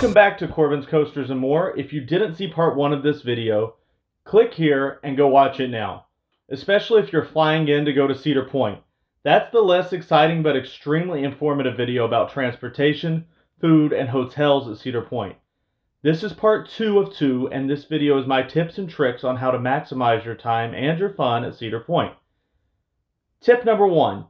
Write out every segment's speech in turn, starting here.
Welcome back to Corbin's Coasters and More. If you didn't see part 1 of this video, click here and go watch it now, especially if you're flying in to go to Cedar Point. That's the less exciting but extremely informative video about transportation, food, and hotels at Cedar Point. This is part 2 of 2, and this video is my tips and tricks on how to maximize your time and your fun at Cedar Point. Tip number 1,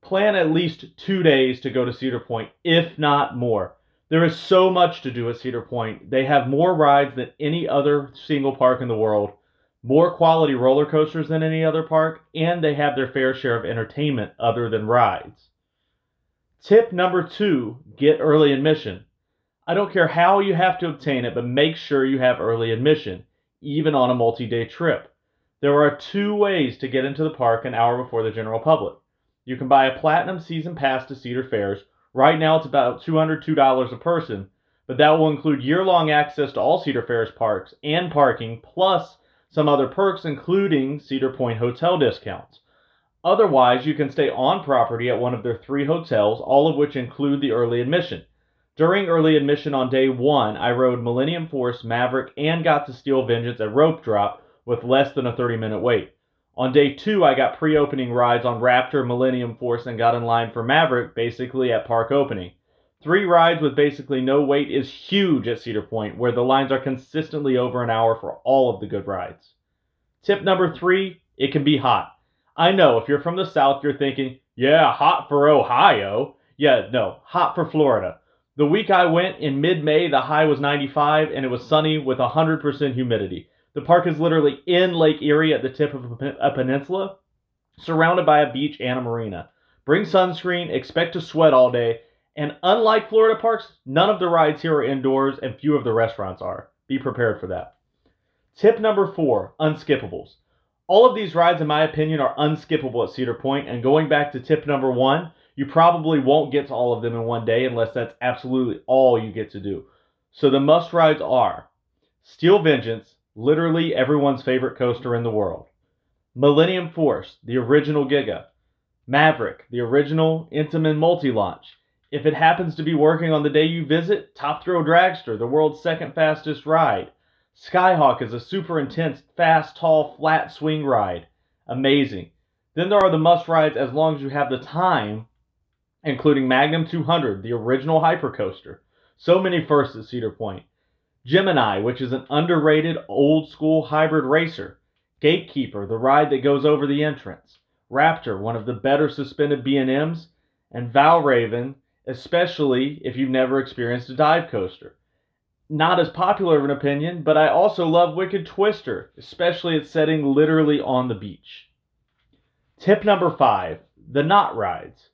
plan at least 2 days to go to Cedar Point, if not more. There is so much to do at Cedar Point. They have more rides than any other single park in the world, more quality roller coasters than any other park, and they have their fair share of entertainment other than rides. Tip number 2, get early admission. I don't care how you have to obtain it, but make sure you have early admission, even on a multi-day trip. There are 2 ways to get into the park an hour before the general public. You can buy a Platinum Season Pass to Cedar Fairs. Right now it's about $202 a person, but that will include year-long access to all Cedar Fairs parks and parking, plus some other perks including Cedar Point hotel discounts. Otherwise, you can stay on property at one of their 3 hotels, all of which include the early admission. During early admission on day 1, I rode Millennium Force, Maverick, and got to steal Vengeance at Rope Drop with less than a 30-minute wait. On day 2, I got pre-opening rides on Raptor, Millennium Force, and got in line for Maverick basically at park opening. 3 rides with basically no wait is huge at Cedar Point, where the lines are consistently over an hour for all of the good rides. Tip number 3, it can be hot. I know, if you're from the South, you're thinking, yeah, hot for Ohio. Yeah, no, hot for Florida. The week I went in mid-May, the high was 95, and it was sunny with 100% humidity. The park is literally in Lake Erie at the tip of a peninsula, surrounded by a beach and a marina. Bring sunscreen, expect to sweat all day, and unlike Florida parks, none of the rides here are indoors and few of the restaurants are. Be prepared for that. Tip number 4, unskippables. All of these rides, in my opinion, are unskippable at Cedar Point, and going back to tip number 1, you probably won't get to all of them in one day unless that's absolutely all you get to do. So the must rides are Steel Vengeance, literally everyone's favorite coaster in the world. Millennium Force, the original Giga. Maverick, the original Intamin multi-launch. If it happens to be working on the day you visit, Top Thrill Dragster, the world's 2nd fastest ride. Skyhawk is a super intense, fast, tall, flat swing ride. Amazing. Then there are the must rides as long as you have the time, including Magnum 200, the original hypercoaster. So many firsts at Cedar Point. Gemini, which is an underrated old-school hybrid racer. Gatekeeper, the ride that goes over the entrance. Raptor, one of the better suspended B&Ms. And Valraven, especially if you've never experienced a dive coaster. Not as popular of an opinion, but I also love Wicked Twister, especially its setting literally on the beach. Tip number 5, the not rides.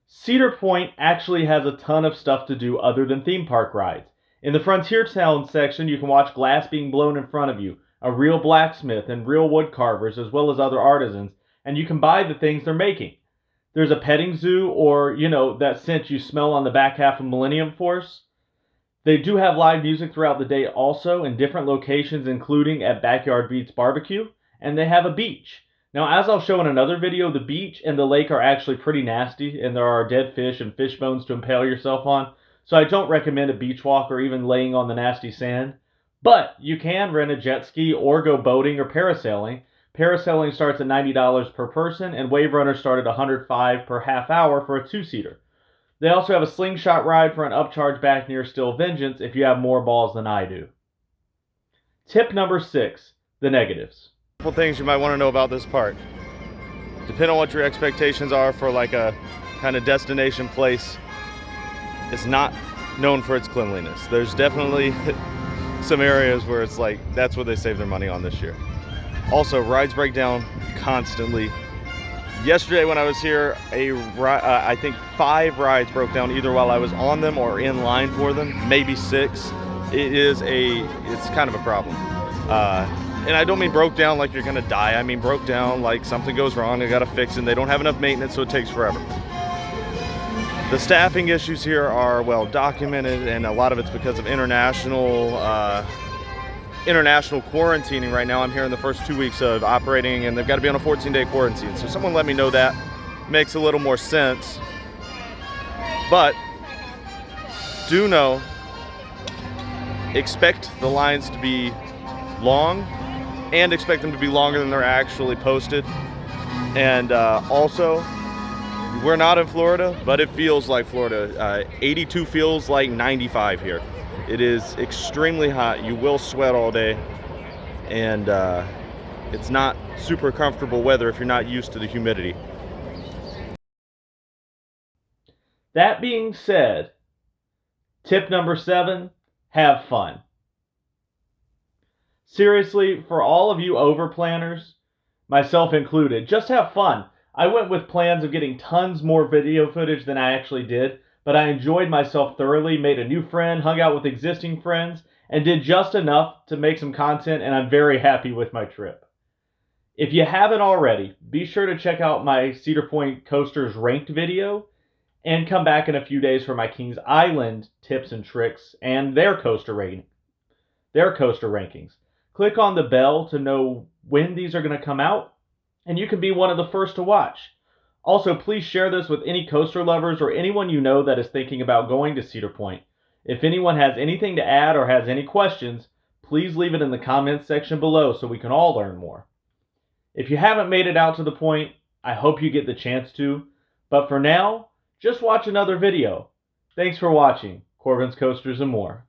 Cedar Point actually has a ton of stuff to do other than theme park rides. In the Frontier Town section, you can watch glass being blown in front of you, a real blacksmith, and real wood carvers, as well as other artisans, and you can buy the things they're making. There's a petting zoo, or, that scent you smell on the back half of Millennium Force. They do have live music throughout the day also, in different locations, including at Backyard Beats Barbecue, and they have a beach. Now, as I'll show in another video, the beach and the lake are actually pretty nasty, and there are dead fish and fish bones to impale yourself on. So I don't recommend a beach walk or even laying on the nasty sand. But you can rent a jet ski or go boating or parasailing. Parasailing starts at $90 per person, and wave runners start at $105 per half hour for a 2-seater. They also have a slingshot ride for an upcharge back near Steel Vengeance if you have more balls than I do. Tip number 6, the negatives. A couple things you might want to know about this park. Depending on what your expectations are for like a kind of destination place, it's not known for its cleanliness. There's definitely some areas where it's like, that's where they save their money on this year. Also, rides break down constantly. Yesterday when I was here, I think 5 rides broke down either while I was on them or in line for them, maybe 6. It's kind of a problem. And I don't mean broke down like you're gonna die. I mean broke down like something goes wrong, they gotta fix it, and they don't have enough maintenance, so it takes forever. The staffing issues here are well documented, and a lot of it's because of international quarantining right now. I'm here in the first 2 weeks of operating, and they've got to be on a 14-day quarantine. So someone let me know that. Makes a little more sense. But do know expect the lines to be long and expect them to be longer than they're actually posted. And also, we're not in Florida, but it feels like Florida. 82 feels like 95 here. It is extremely hot. You will sweat all day, and it's not super comfortable weather if you're not used to the humidity. That being said, tip number 7, have fun. Seriously, for all of you over planners, myself included, just have fun. I went with plans of getting tons more video footage than I actually did, but I enjoyed myself thoroughly, made a new friend, hung out with existing friends, and did just enough to make some content, and I'm very happy with my trip. If you haven't already, be sure to check out my Cedar Point coasters ranked video, and come back in a few days for my Kings Island tips and tricks and their coaster rankings. Click on the bell to know when these are going to come out, and you can be one of the first to watch. Also, please share this with any coaster lovers or anyone you know that is thinking about going to Cedar Point. If anyone has anything to add or has any questions, please leave it in the comments section below so we can all learn more. If you haven't made it out to the point, I hope you get the chance to, but for now, just watch another video. Thanks for watching Corbin's Coasters and More.